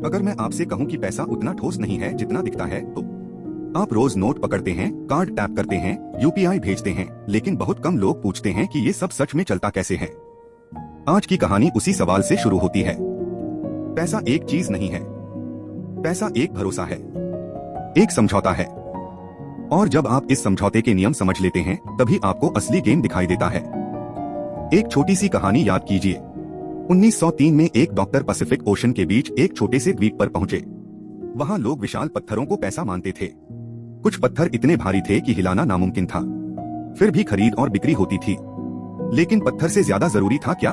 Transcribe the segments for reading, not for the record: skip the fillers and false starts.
अगर मैं आपसे कहूं कि पैसा उतना ठोस नहीं है जितना दिखता है, तो आप रोज नोट पकड़ते हैं, कार्ड टैप करते हैं, यूपीआई भेजते हैं, लेकिन बहुत कम लोग पूछते हैं कि ये सब सच में चलता कैसे है। आज की कहानी उसी सवाल से शुरू होती है। पैसा एक चीज नहीं है, पैसा एक भरोसा है, एक समझौता है। और जब आप इस समझौते के नियम समझ लेते हैं, तभी आपको असली गेम दिखाई देता है। एक छोटी सी कहानी याद कीजिए। 1903 में एक डॉक्टर पैसिफिक ओशन के बीच एक छोटे से द्वीप पर पहुंचे। वहां लोग विशाल पत्थरों को पैसा मानते थे। कुछ पत्थर इतने भारी थे कि हिलाना नामुमकिन था। फिर भी खरीद और बिक्री होती थी। लेकिन पत्थर से ज्यादा जरूरी था क्या?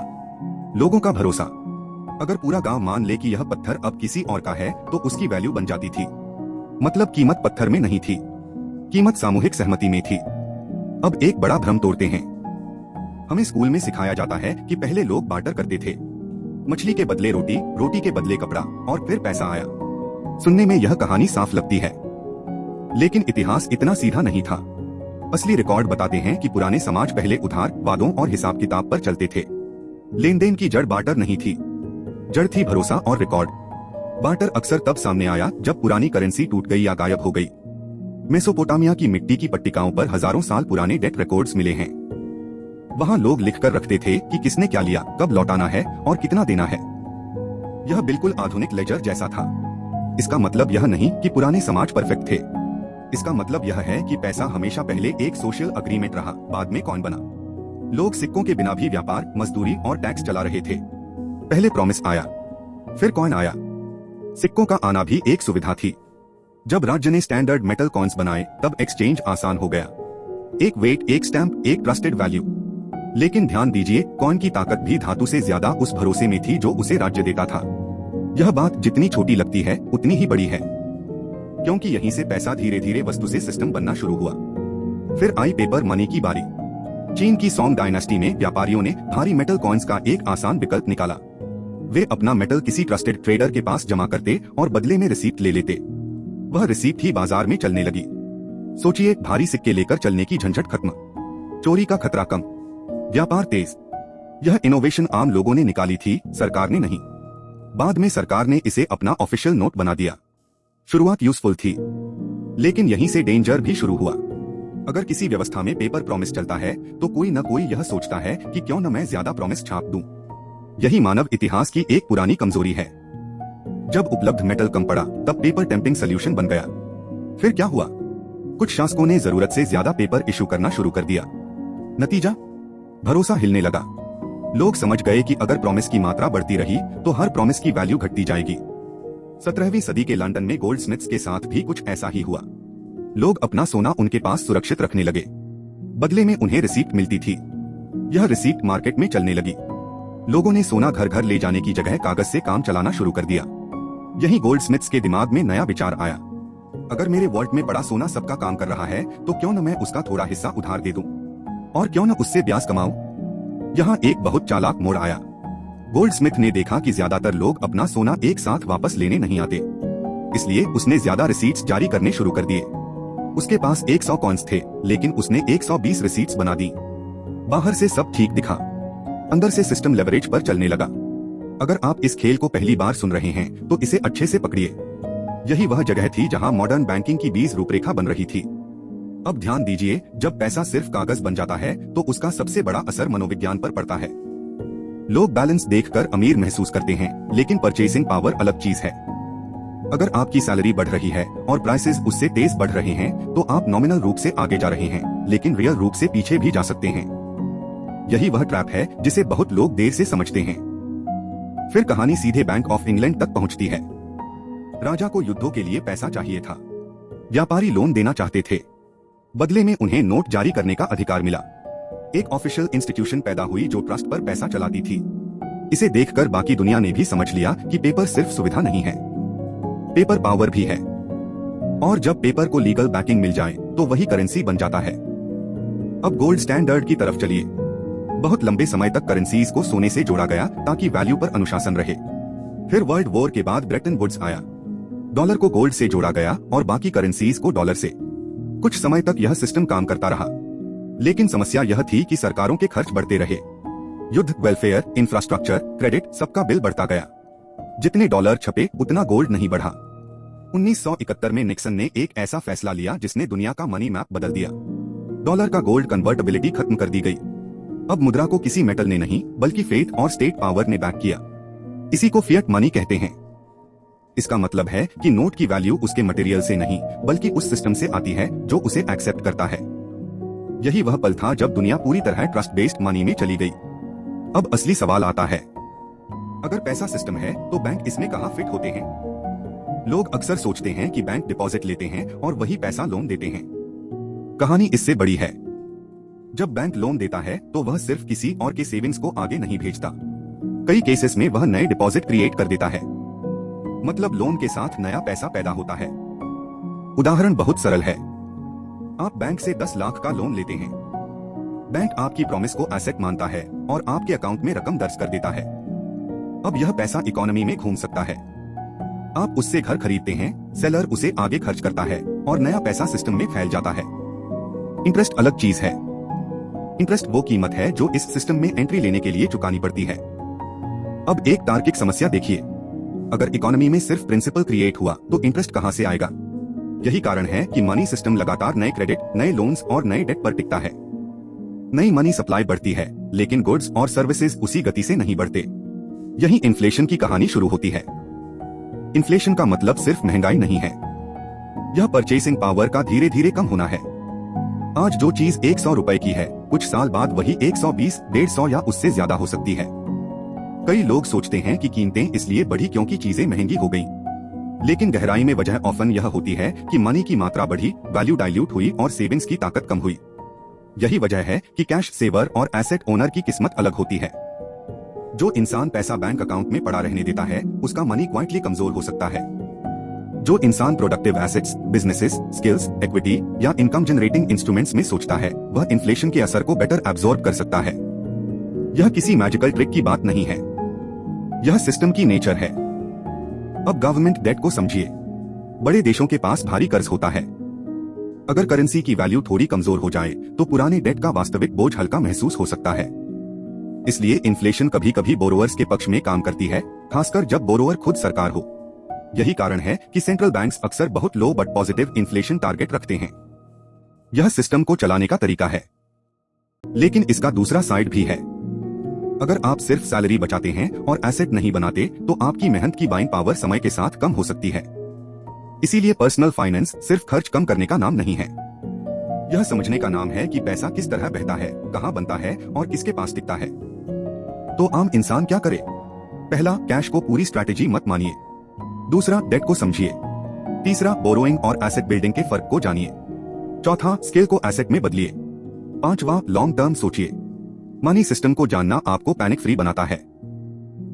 लोगों का भरोसा। अगर पूरा गांव मान ले कि यह पत्थर अब किसी और का है, तो उसकी वैल्यू बन जाती थी। मतलब कीमत पत्थर में नहीं थी, कीमत सामूहिक सहमति में थी। अब एक बड़ा भ्रम तोड़ते हैं। हमें स्कूल में सिखाया जाता है कि पहले लोग बार्टर करते थे। मछली के बदले रोटी, रोटी के बदले कपड़ा, और फिर पैसा आया। सुनने में यह कहानी साफ लगती है, लेकिन इतिहास इतना सीधा नहीं था। असली रिकॉर्ड बताते हैं कि पुराने समाज पहले उधार, वादों और हिसाब किताब पर चलते थे। लेन देन की जड़ बार्टर नहीं थी, जड़ थी भरोसा और रिकॉर्ड। बार्टर अक्सर तब सामने आया जब पुरानी करेंसी टूट गई या गायब हो गई। मेसोपोटामिया की मिट्टी की पट्टिकाओं पर हजारों साल पुराने डेट रिकॉर्ड्स मिले हैं। वहां लोग लिखकर रखते थे कि किसने क्या लिया, कब लौटाना है और कितना देना है। यह बिल्कुल आधुनिक लेजर जैसा था। इसका मतलब यह नहीं कि पुराने समाज परफेक्ट थे। इसका मतलब यह है कि पैसा हमेशा पहले एक सोशल अग्रीमेंट रहा, बाद में कॉइन बना। लोग सिक्कों के बिना भी व्यापार, मजदूरी और टैक्स चला रहे थे। पहले प्रॉमिस आया, फिर कॉइन आया। सिक्कों का आना भी एक सुविधा थी। जब राज्य ने स्टैंडर्ड मेटल कॉइन्स बनाए, तब एक्सचेंज आसान हो गया। एक वेट, एक स्टैंप, एक ट्रस्टेड वैल्यू। लेकिन ध्यान दीजिए, कॉइन की ताकत भी धातु से ज्यादा उस भरोसे में थी जो उसे राज्य देता था। यह बात जितनी छोटी लगती है, उतनी ही बड़ी है, क्योंकि यहीं से पैसा धीरे धीरे वस्तु से सिस्टम बनना शुरू हुआ। फिर आई पेपर मनी की बारी। चीन की सोंग डायनेस्टी में व्यापारियों ने भारी मेटल कॉइन्स का एक आसान विकल्प निकाला। वे अपना मेटल किसी ट्रस्टेड ट्रेडर के पास जमा करते और बदले में रिसीप्ट ले लेते। वह रिसीप्ट ही बाजार में चलने लगी। सोचिए, भारी सिक्के लेकर चलने की झंझट खत्म, चोरी का खतरा कम, व्यापार तेज। यह इनोवेशन आम लोगों ने निकाली थी, सरकार ने नहीं। बाद में सरकार ने इसे अपना ऑफिशियल नोट बना दिया। शुरुआत यूजफुल थी, लेकिन यहीं से डेंजर भी शुरू हुआ। अगर किसी व्यवस्था में पेपर प्रॉमिस चलता है, तो कोई न कोई यह सोचता है कि क्यों न मैं ज्यादा प्रॉमिस छाप दूं। यही मानव इतिहास की एक पुरानी कमजोरी है। जब उपलब्ध मेटल कम पड़ा, तब पेपर टेम्पिंग सोल्यूशन बन गया। फिर क्या हुआ? कुछ शासकों ने जरूरत से ज्यादा पेपर इशू करना शुरू कर दिया। नतीजा, भरोसा हिलने लगा। लोग समझ गए कि अगर प्रॉमिस की मात्रा बढ़ती रही, तो हर प्रॉमिस की वैल्यू घटती जाएगी। 17वीं सदी के लंदन में गोल्डस्मिथ्स के साथ भी कुछ ऐसा ही हुआ। लोग अपना सोना उनके पास सुरक्षित रखने लगे, बदले में उन्हें रिसीप्ट मिलती थी। यह रिसीप्ट मार्केट में चलने लगी। लोगों ने सोना घर घर ले जाने की जगह कागज से काम चलाना शुरू कर दिया। यही गोल्डस्मिथ्स के दिमाग में नया विचार आया। अगर मेरे वॉल्ट में पड़ा सोना सबका काम कर रहा है, तो क्यों न मैं उसका थोड़ा हिस्सा उधार दे दूं, और क्यों न उससे ब्याज कमाऊं। यहाँ एक बहुत चालाक मोड़ आया। गोल्डस्मिथ ने देखा कि ज्यादातर लोग अपना सोना एक साथ वापस लेने नहीं आते, इसलिए उसने ज्यादा रिसीट्स जारी करने शुरू कर दिए। उसके पास 100 कॉइन्स थे, लेकिन उसने 120 रिसीट्स बना दी। बाहर से सब ठीक दिखा, अंदर से सिस्टम लेवरेज पर चलने लगा। अगर आप इस खेल को पहली बार सुन रहे हैं, तो इसे अच्छे से पकड़िए। यही वह जगह थी जहां मॉडर्न बैंकिंग की बीज रूपरेखा बन रही थी। अब ध्यान दीजिए, जब पैसा सिर्फ कागज बन जाता है, तो उसका सबसे बड़ा असर मनोविज्ञान पर पड़ता है। लोग बैलेंस देखकर अमीर महसूस करते हैं, लेकिन परचेसिंग पावर अलग चीज है। अगर आपकी सैलरी बढ़ रही है और प्राइसेस उससे तेज बढ़ रहे हैं, तो आप नॉमिनल रूप से आगे जा रहे हैं, लेकिन रियल रूप से पीछे भी जा सकते हैं। यही वह ट्रैप है जिसे बहुत लोग देर से समझते हैं। फिर कहानी सीधे बैंक ऑफ इंग्लैंड तक पहुंचती है। राजा को युद्धों के लिए पैसा चाहिए था। व्यापारी लोन देना चाहते थे, बदले में उन्हें नोट जारी करने का अधिकार मिला। एक ऑफिशियल इंस्टीट्यूशन पैदा हुई जो ट्रस्ट पर पैसा चलाती थी। इसे देखकर बाकी दुनिया ने भी समझ लिया कि पेपर सिर्फ सुविधा नहीं है, पेपर पावर भी है। और जब पेपर को लीगल बैकिंग मिल जाए, तो वही करेंसी बन जाता है। अब गोल्ड स्टैंडर्ड की तरफ चलिए। बहुत लंबे समय तक करेंसीज को सोने से जोड़ा गया ताकि वैल्यू पर अनुशासन रहे। फिर वर्ल्ड वॉर के बाद ब्रेटन वुड्स आया। डॉलर को गोल्ड से जोड़ा गया और बाकी करेंसीज को डॉलर से। कुछ समय तक यह सिस्टम काम करता रहा, लेकिन समस्या यह थी कि सरकारों के खर्च बढ़ते रहे। युद्ध, वेलफेयर, इंफ्रास्ट्रक्चर, क्रेडिट, सबका बिल बढ़ता गया। जितने डॉलर छपे उतना गोल्ड नहीं बढ़ा। 1971 में निक्सन ने एक ऐसा फैसला लिया जिसने दुनिया का मनी मैप बदल दिया। डॉलर का गोल्ड कन्वर्टेबिलिटी खत्म कर दी गई। अब मुद्रा को किसी मेटल ने नहीं बल्कि फेथ और स्टेट पावर ने बैक किया। इसी को फिएट मनी कहते हैं। इसका मतलब है कि नोट की वैल्यू उसके मटेरियल से नहीं बल्कि उस सिस्टम से आती है जो उसे एक्सेप्ट करता है। यही वह पल था जब दुनिया पूरी तरह ट्रस्ट बेस्ड मनी में चली गई। अब असली सवाल आता है, अगर पैसा सिस्टम है तो बैंक इसमें कहां फिट होते हैं? लोग अक्सर सोचते हैं कि बैंक डिपॉजिट लेते हैं और वही पैसा लोन देते हैं। कहानी इससे बड़ी है। जब बैंक लोन देता है तो वह सिर्फ किसी और के सेविंग्स को आगे नहीं भेजता। कई केसेस में वह नए डिपॉजिट क्रिएट कर देता है। मतलब लोन के साथ नया पैसा पैदा होता है। उदाहरण बहुत सरल है। आप बैंक से 10 लाख का लोन लेते हैं। बैंक आपकी प्रॉमिस को एसेट मानता है और आपके अकाउंट में रकम दर्ज कर देता है। अब यह पैसा इकोनॉमी में घूम सकता है। आप उससे घर खरीदते हैं, सेलर उसे आगे खर्च करता है और नया पैसा सिस्टम में फैल जाता है। इंटरेस्ट अलग चीज है। इंटरेस्ट वो कीमत है जो इस सिस्टम में एंट्री लेने के लिए चुकानी पड़ती है। अब एक तार्किक समस्या देखिए, अगर इकोनॉमी में सिर्फ प्रिंसिपल क्रिएट हुआ तो इंटरेस्ट कहां से आएगा? यही कारण है कि मनी सिस्टम लगातार नए क्रेडिट, नए लोन्स और नए डेट पर टिकता है। नई मनी सप्लाई बढ़ती है लेकिन गुड्स और सर्विसेज उसी गति से नहीं बढ़ते। यही इन्फ्लेशन की कहानी शुरू होती है। इन्फ्लेशन का मतलब सिर्फ महंगाई नहीं है, यह परचेसिंग पावर का धीरे धीरे कम होना है। आज जो चीज 100 रुपए की है कुछ साल बाद वही 120, 150 या उससे ज्यादा हो सकती है। कई लोग सोचते हैं कि कीमतें इसलिए बढ़ी क्योंकि चीजें महंगी हो गईं। लेकिन गहराई में वजह ऑफन यह होती है कि मनी की मात्रा बढ़ी, वैल्यू डाइल्यूट हुई और सेविंग्स की ताकत कम हुई। यही वजह है कि कैश सेवर और एसेट ओनर की किस्मत अलग होती है। जो इंसान पैसा बैंक अकाउंट में पड़ा रहने देता है उसका मनी क्वाइटली कमजोर हो सकता है। जो इंसान productive assets, businesses, skills, equity या इनकम जनरेटिंग इंस्ट्रूमेंट्स में सोचता है वह इन्फ्लेशन के असर को बेटर एब्जॉर्ब कर सकता है। यह किसी मैजिकल ट्रिक की बात नहीं है, यह सिस्टम की नेचर है। अब गवर्नमेंट डेट को समझिए। बड़े देशों के पास भारी कर्ज होता है। अगर करेंसी की वैल्यू थोड़ी कमजोर हो जाए तो पुराने डेट का वास्तविक बोझ हल्का महसूस हो सकता है। इसलिए इन्फ्लेशन कभी कभी बोरोवर्स के पक्ष में काम करती है, खासकर जब बोरोवर खुद सरकार हो। यही कारण है कि सेंट्रल बैंक्स अक्सर बहुत लो बट पॉजिटिव इन्फ्लेशन टारगेट रखते हैं। यह सिस्टम को चलाने का तरीका है। लेकिन इसका दूसरा साइड भी है। अगर आप सिर्फ सैलरी बचाते हैं और एसेट नहीं बनाते तो आपकी मेहनत की बाइंग पावर समय के साथ कम हो सकती है। इसीलिए पर्सनल फाइनेंस सिर्फ खर्च कम करने का नाम नहीं है, यह समझने का नाम है कि पैसा किस तरह बहता है, कहां बनता है और किसके पास टिकता है। तो आम इंसान क्या करे? पहला, कैश को पूरी स्ट्रैटेजी मत मानिए। दूसरा, डेट को समझिए। तीसरा, बोरोइंग और एसेट बिल्डिंग के फर्क को जानिए। चौथा, स्किल को एसेट में बदलिए। पांचवा, लॉन्ग टर्म सोचिए। मनी सिस्टम को जानना आपको पैनिक फ्री बनाता है।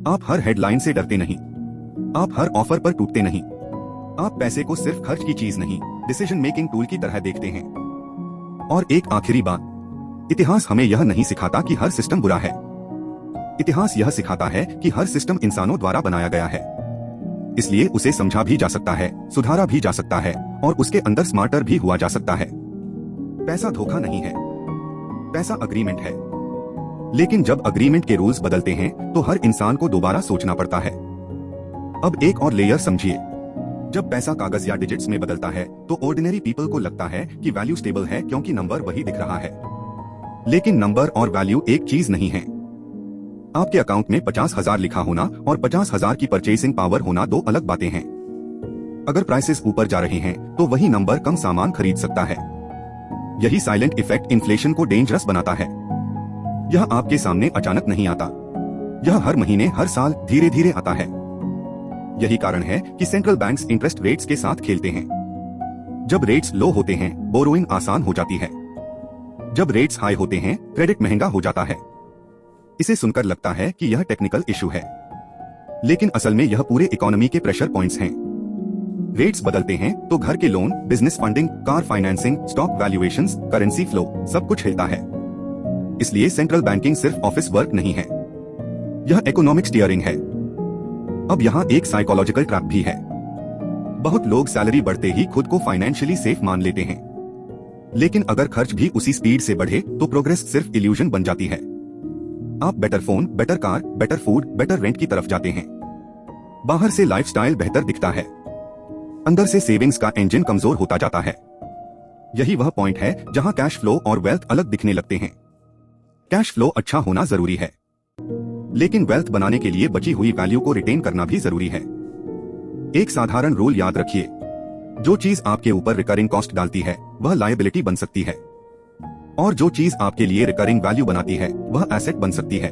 आप हर हेडलाइन से डरते नहीं, आप हर ऑफर पर टूटते नहीं। आप पैसे को सिर्फ खर्च की चीज नहीं, डिसीजन मेकिंग टूल की तरह देखते हैं। और एक आखिरी बात, इतिहास हमें यह नहीं सिखाता कि हर सिस्टम बुरा है। इतिहास यह सिखाता है कि हर सिस्टम इंसानों द्वारा बनाया गया है। इसलिए उसे समझा भी जा सकता है, सुधारा भी जा सकता है और उसके अंदर स्मार्टर भी हुआ जा सकता है। पैसा धोखा नहीं है, पैसा अग्रीमेंट है। लेकिन जब अग्रीमेंट के रूल्स बदलते हैं तो हर इंसान को दोबारा सोचना पड़ता है। अब एक और लेयर समझिए। जब पैसा कागज या डिजिट्स में बदलता है तो ऑर्डिनरी पीपल को लगता है कि वैल्यू स्टेबल है क्योंकि नंबर वही दिख रहा है। लेकिन नंबर और वैल्यू एक चीज नहीं है। आपके अकाउंट में 50,000 लिखा होना और 50,000 की परचेसिंग पावर होना दो अलग बातें हैं। अगर प्राइसेस ऊपर जा रहे हैं तो वही नंबर कम सामान खरीद सकता है। यही साइलेंट इफेक्ट इन्फ्लेशन को डेंजरस बनाता है। यह आपके सामने अचानक नहीं आता, यह हर महीने, हर साल धीरे धीरे आता है। यही कारण है कि सेंट्रल बैंक्स इंटरेस्ट रेट्स के साथ खेलते हैं। जब रेट्स लो होते हैं बोरोइंग आसान हो जाती है, जब रेट्स हाई होते हैं क्रेडिट महंगा हो जाता है। इसे सुनकर लगता है कि यह टेक्निकल इशू है, लेकिन असल में यह पूरे इकोनॉमी के प्रेशर पॉइंट्स हैं। रेट्स बदलते हैं तो घर के loan, business funding, car financing, stock valuations, currency flow सब कुछ हिलता है। इसलिए सेंट्रल बैंकिंग सिर्फ ऑफिस वर्क नहीं है, यह इकोनॉमिक स्टीयरिंग है। अब यहाँ एक साइकोलॉजिकल ट्रैप भी है। बहुत लोग सैलरी बढ़ते ही खुद को फाइनेंशियली सेफ मान लेते हैं, लेकिन अगर खर्च भी उसी स्पीड से बढ़े तो प्रोग्रेस सिर्फ इल्यूजन बन जाती है। आप better phone, better car, better food, better rent की तरफ जाते हैं। बाहर से लाइफस्टाइल बेहतर दिखता है, अंदर से सेविंग्स का इंजन कमजोर होता जाता है। यही वह पॉइंट है जहां कैश फ्लो और वेल्थ अलग दिखने लगते हैं। कैश फ्लो अच्छा होना जरूरी है, लेकिन वेल्थ बनाने के लिए बची हुई वैल्यू को रिटेन करना भी जरूरी है। एक साधारण रूल याद रखिए, जो चीज आपके ऊपर रिकरिंग कॉस्ट डालती है वह लायबिलिटी बन सकती है, और जो चीज आपके लिए रिकरिंग वैल्यू बनाती है वह एसेट बन सकती है।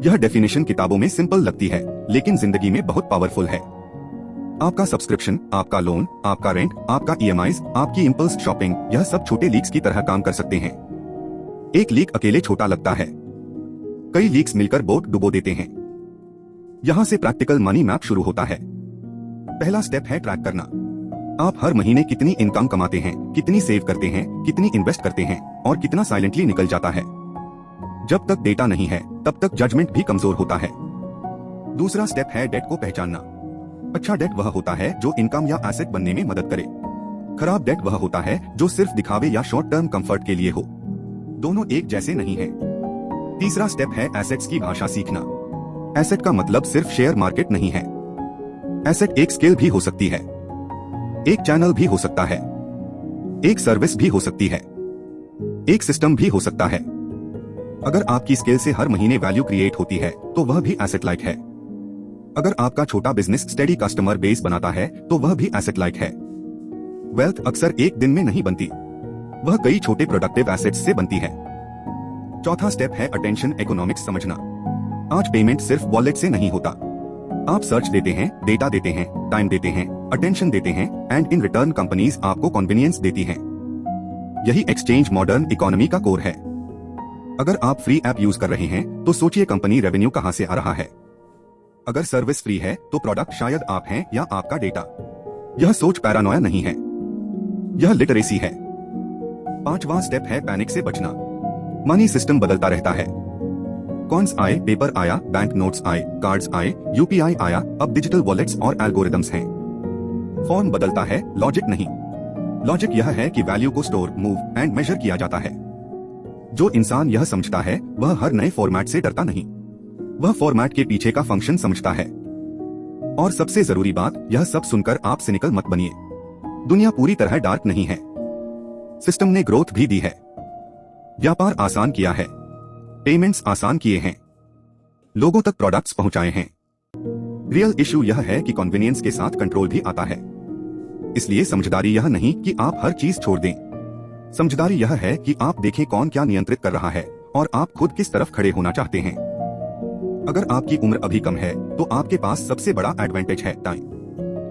यह डेफिनेशन किताबों में सिंपल लगती है, लेकिन जिंदगी में बहुत पावरफुल है। आपका सब्सक्रिप्शन, आपका लोन, आपका रेंट, आपका ईएमआईज, आपकी इंपल्स शॉपिंग, यह सब छोटे लीक्स की तरह काम कर सकते हैं। एक लीक अकेले छोटा लगता है, कई लीक्स मिलकर बोट डुबो देते हैं। यहां से प्रैक्टिकल मनी मैप शुरू होता है। पहला स्टेप है ट्रैक करना। आप हर महीने कितनी इनकम कमाते हैं, कितनी सेव करते हैं, कितनी इन्वेस्ट करते हैं और कितना साइलेंटली निकल जाता है। जब तक डेटा नहीं है तब तक जजमेंट भी कमजोर होता है। दूसरा स्टेप है डेट को पहचानना। अच्छा डेट वह होता है जो इनकम या एसेट बनने में मदद करे। खराब डेट वह होता है जो सिर्फ दिखावे या शॉर्ट टर्म कंफर्ट के लिए हो। दोनों एक जैसे नहीं है। तीसरा स्टेप है एसेट्स की भाषा सीखना। एसेट का मतलब सिर्फ शेयर मार्केट नहीं है। एसेट एक स्किल भी हो सकती है, एक चैनल भी हो सकता है, एक सर्विस भी हो सकती है, एक सिस्टम भी हो सकता है। अगर आपकी स्किल से हर महीने वैल्यू क्रिएट होती है तो वह भी एसेट लाइक है। अगर आपका छोटा बिजनेस स्टेडी कस्टमर बेस बनाता है तो वह भी एसेट लाइक है। वेल्थ अक्सर एक दिन में नहीं बनती, वह कई छोटे प्रोडक्टिव एसेट्स से बनती है। चौथा स्टेप है अटेंशन इकोनॉमिक्स समझना। आज पेमेंट सिर्फ वॉलेट से नहीं होता। आप सर्च देते हैं, डेटा देते हैं, टाइम देते हैं, अटेंशन देते हैं, एंड इन रिटर्न कंपनीज आपको कन्वीनियंस देती हैं। यही एक्सचेंज मॉडर्न इकोनॉमी का कोर है। अगर आप फ्री ऐप यूज कर रहे हैं तो सोचिए कंपनी रेवेन्यू कहां से आ रहा है। अगर सर्विस फ्री है तो प्रोडक्ट शायद आप हैं या आपका डेटा। यह सोच पैरानोया नहीं है, यह लिटरेसी है। पांचवा स्टेप है पैनिक से बचना। मनी सिस्टम बदलता रहता है। कॉइन्स आए, पेपर आया, बैंक नोट्स आए, कार्ड्स आए, यूपीआई आया, अब डिजिटल वॉलेट्स और एल्गोरिदम्स हैं। फॉर्म बदलता है, लॉजिक नहीं। लॉजिक यह है कि वैल्यू को स्टोर, मूव एंड मेजर किया जाता है। जो इंसान यह समझता है वह हर नए फॉर्मेट से डरता नहीं, वह फॉर्मेट के पीछे का फंक्शन समझता है। और सबसे जरूरी बात, यह सब सुनकर आप सिनिकल मत बनिए। दुनिया पूरी तरह डार्क नहीं है। सिस्टम ने ग्रोथ भी दी है, व्यापार आसान किया है, पेमेंट्स आसान किए हैं, लोगों तक प्रोडक्ट्स पहुंचाए हैं। रियल इश्यू यह है कि कन्वीनियंस के साथ कंट्रोल भी आता है। इसलिए समझदारी यह नहीं कि आप हर चीज छोड़ दें। समझदारी यह है कि आप देखें कौन क्या नियंत्रित कर रहा है और आप खुद किस तरफ खड़े होना चाहते हैं। अगर आपकी उम्र अभी कम है तो आपके पास सबसे बड़ा एडवांटेज है टाइम।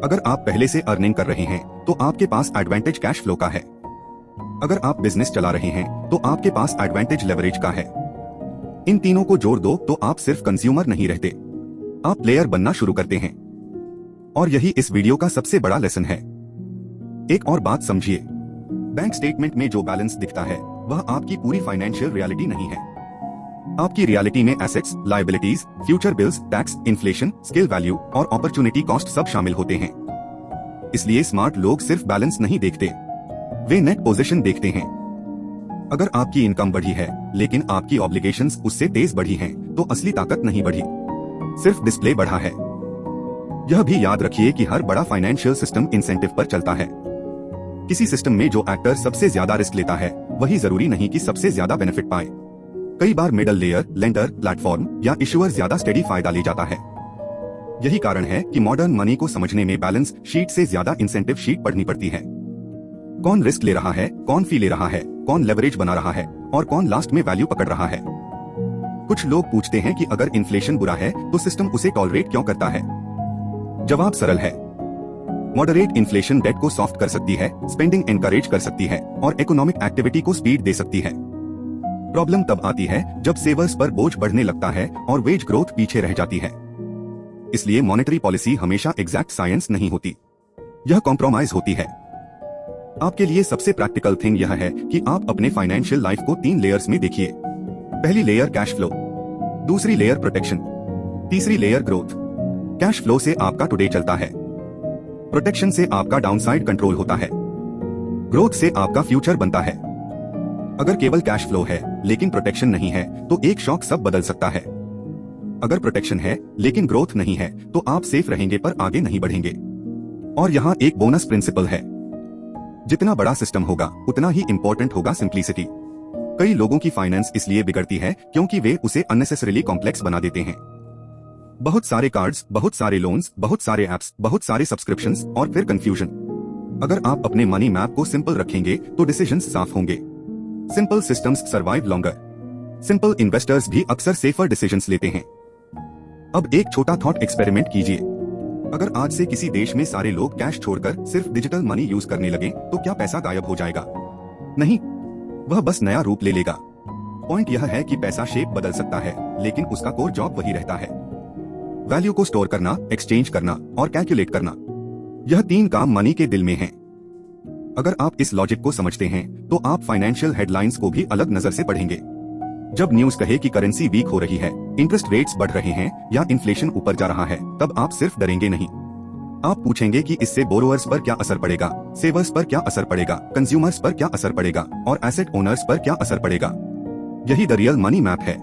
अगर आप पहले से अर्निंग कर रहे हैं तो आपके पास एडवांटेज कैश फ्लो का है। अगर आप बिजनेस चला रहे हैं तो आपके पास एडवांटेज लेवरेज का है। इन तीनों को जोड़ दो तो आप सिर्फ कंज्यूमर नहीं रहते, आप प्लेयर बनना शुरू करते हैं। और यही इस वीडियो का सबसे बड़ा लेसन है। एक और बात समझिए, बैंक स्टेटमेंट में जो बैलेंस दिखता है वह आपकी पूरी फाइनेंशियल रियलिटी नहीं है। आपकी रियलिटी में assets, liabilities, future bills, tax, inflation, skill value और अपॉर्चुनिटी कॉस्ट सब शामिल होते हैं। इसलिए स्मार्ट लोग सिर्फ बैलेंस नहीं देखते, वे नेट पोजीशन देखते हैं। अगर आपकी इनकम बढ़ी है लेकिन आपकी ऑब्लिगेशंस उससे तेज बढ़ी हैं, तो असली ताकत नहीं बढ़ी, सिर्फ डिस्प्ले बढ़ा है। यह भी याद रखिए कि हर बड़ा फाइनेंशियल सिस्टम इंसेंटिव पर चलता है। किसी सिस्टम में जो एक्टर सबसे ज्यादा रिस्क लेता है वही जरूरी नहीं कि सबसे ज्यादा बेनिफिट पाए। कई बार मिडल लेयर, लेंडर, प्लेटफॉर्म या इशुअर ज्यादा स्टेडी फायदा ले जाता है। यही कारण है कि मॉडर्न मनी को समझने में बैलेंस शीट से ज्यादा इंसेंटिव शीट पढ़नी पड़ती है। कौन रिस्क ले रहा है, कौन फी ले रहा है, कौन लेवरेज बना रहा है और कौन लास्ट में वैल्यू पकड़ रहा है। कुछ लोग पूछते हैं कि अगर इन्फ्लेशन बुरा है तो सिस्टम उसे टॉलरेट क्यों करता है। जवाब सरल है, मॉडरेट इन्फ्लेशन डेट को सॉफ्ट कर सकती है, स्पेंडिंग एनकरेज कर सकती है और इकोनॉमिक एक्टिविटी को स्पीड दे सकती है। प्रॉब्लम तब आती है जब सेवर्स पर बोझ बढ़ने लगता है और वेज ग्रोथ पीछे रह जाती है। इसलिए मॉनेटरी पॉलिसी हमेशा एग्जैक्ट साइंस नहीं होती, यह कॉम्प्रोमाइज होती है। आपके लिए सबसे प्रैक्टिकल थिंग यह है कि आप अपने फाइनेंशियल लाइफ को 3 लेयर्स में देखिए। पहली लेयर कैश फ्लो, दूसरी लेयर प्रोटेक्शन, तीसरी लेयर ग्रोथ। कैश फ्लो से आपका टुडे चलता है, प्रोटेक्शन से आपका डाउनसाइड कंट्रोल होता है, ग्रोथ से आपका फ्यूचर बनता है। अगर केवल कैश फ्लो है लेकिन प्रोटेक्शन नहीं है तो एक शॉक सब बदल सकता है। अगर प्रोटेक्शन है लेकिन ग्रोथ नहीं है तो आप सेफ रहेंगे पर आगे नहीं बढ़ेंगे। और यहाँ एक बोनस प्रिंसिपल है, जितना बड़ा सिस्टम होगा उतना ही इंपॉर्टेंट होगा सिंप्लिसिटी। कई लोगों की फाइनेंस इसलिए बिगड़ती है क्योंकि वे उसे अननेसेसरीली कॉम्प्लेक्स बना देते हैं। बहुत सारे कार्ड्स, बहुत सारे लोन्स, बहुत सारे एप्स, बहुत सारे सब्सक्रिप्शंस और फिर कंफ्यूजन। अगर आप अपने मनी मैप को सिंपल रखेंगे तो डिसीजंस साफ होंगे। Simple systems survive longer. Simple investors भी अक्सर सेफर डिसीजंस लेते हैं। अब एक छोटा थॉट एक्सपेरिमेंट कीजिए। अगर आज से किसी देश में सारे लोग कैश छोड़कर सिर्फ डिजिटल मनी यूज करने लगे तो क्या पैसा गायब हो जाएगा? नहीं, वह बस नया रूप ले लेगा। पॉइंट यह है कि पैसा शेप बदल सकता है लेकिन उसका कोर जॉब वही रहता है। वैल्यू को स्टोर करना, एक्सचेंज करना और कैलकुलेट करना, यह 3 काम मनी के दिल में हैं। अगर आप इस लॉजिक को समझते हैं तो आप फाइनेंशियल हेडलाइंस को भी अलग नजर से पढ़ेंगे। जब न्यूज कहे कि करेंसी वीक हो रही है, इंटरेस्ट रेट्स बढ़ रहे हैं या इन्फ्लेशन ऊपर जा रहा है, तब आप सिर्फ डरेंगे नहीं। आप पूछेंगे कि इससे बोरोअर्स पर क्या असर पड़ेगा, सेवर्स पर क्या असर पड़ेगा, कंज्यूमर्स पर क्या असर पड़ेगा और एसेट ओनर्स पर क्या असर पड़ेगा। यही द रियल मनी मैप है।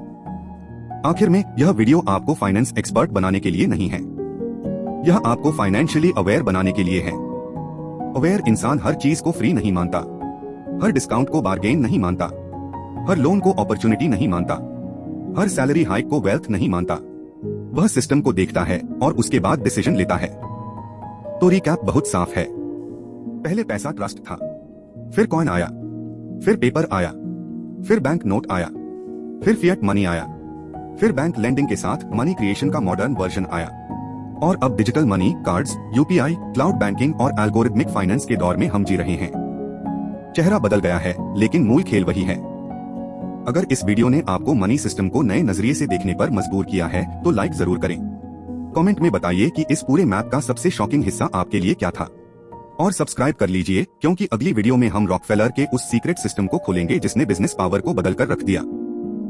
आखिर में यह वीडियो आपको फाइनेंस एक्सपर्ट बनाने के लिए नहीं है, यह आपको फाइनेंशियली अवेयर बनाने के लिए है। अवेयर इंसान हर चीज को फ्री नहीं मानता, हर डिस्काउंट को बार्गेन नहीं मानता, हर लोन को अपॉर्चुनिटी नहीं मानता, हर सैलरी हाइक को वेल्थ नहीं मानता। वह सिस्टम को देखता है और उसके बाद डिसीजन लेता है। तो रिकैप बहुत साफ है। पहले पैसा ट्रस्ट था, फिर कॉइन आया, फिर पेपर आया, फिर बैंक नोट आया, फिर फिएट मनी आया, फिर बैंक लेंडिंग के साथ मनी क्रिएशन का मॉडर्न वर्जन आया और अब digital money, cards, UPI, cloud banking और एल्गोरिथमिक फाइनेंस के दौर में हम जी रहे हैं। चेहरा बदल गया है लेकिन मूल खेल वही है। अगर इस वीडियो ने आपको मनी सिस्टम को नए नजरिए से देखने पर मजबूर किया है तो लाइक जरूर करें। कमेंट में बताइए कि इस पूरे मैप का सबसे शॉकिंग हिस्सा आपके लिए क्या था। और सब्सक्राइब कर लीजिए क्योंकि अगली वीडियो में हम रॉकफेलर के उस सीक्रेट सिस्टम को खोलेंगे जिसने बिजनेस पावर को बदल कर रख दिया।